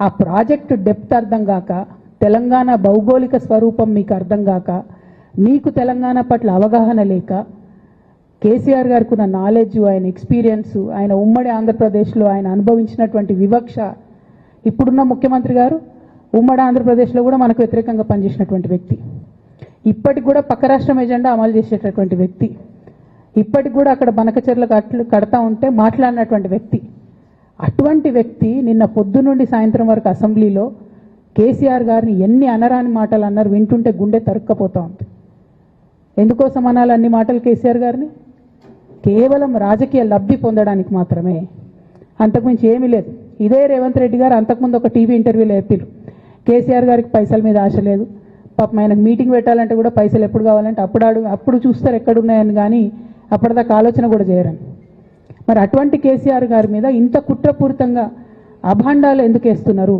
ఆ project depth అర్థం కాక, తెలంగాణ భౌగోళిక స్వరూపం మీకు అర్థం కాక, మీకు తెలంగాణ పట్ల అవగాహన లేక, కేసీఆర్ గారికి ఉన్న నాలెడ్జ్, ఆయన ఎక్స్పీరియన్స్, ఆయన ఉమ్మడి ఆంధ్రప్రదేశ్లో ఆయన అనుభవించినటువంటి వివక్ష, ఇప్పుడున్న ముఖ్యమంత్రి గారు ఉమ్మడి ఆంధ్రప్రదేశ్లో కూడా మనకు వ్యతిరేకంగా పనిచేసినటువంటి వ్యక్తి, ఇప్పటికి కూడా పక్క రాష్ట్రం ఎజెండా అమలు చేసేటటువంటి వ్యక్తి, ఇప్పటికి కూడా అక్కడ బనకచెర్ల కడతా ఉంటే మాట్లాడినటువంటి వ్యక్తి. అటువంటి వ్యక్తి నిన్న పొద్దు నుండి సాయంత్రం వరకు అసెంబ్లీలో కేసీఆర్ గారిని ఎన్ని అనరాని మాటలు అన్నారు, వింటుంటే గుండె తరుక్కపోతా ఉంది. ఎందుకోసం అనాలి అన్ని మాటలు కేసీఆర్ గారిని? కేవలం రాజకీయ లబ్ధి పొందడానికి మాత్రమే, అంతకుమించి ఏమీ లేదు. ఇదే రేవంత్ రెడ్డి గారు అంతకుముందు ఒక టీవీ ఇంటర్వ్యూలో చెప్పారు, కేసీఆర్ గారికి పైసల మీద ఆశ లేదు, పాపం ఆయనకు మీటింగ్ పెట్టాలంటే కూడా పైసలు ఎప్పుడు కావాలంటే అప్పుడు చూస్తారు ఎక్కడున్నాయని, కానీ అప్పటిదాకా ఆలోచన కూడా చేయరని. మరి అటువంటి కేసీఆర్ గారి మీద ఇంత కుట్రపూరితంగా అభాండాలు ఎందుకు వేస్తున్నారు?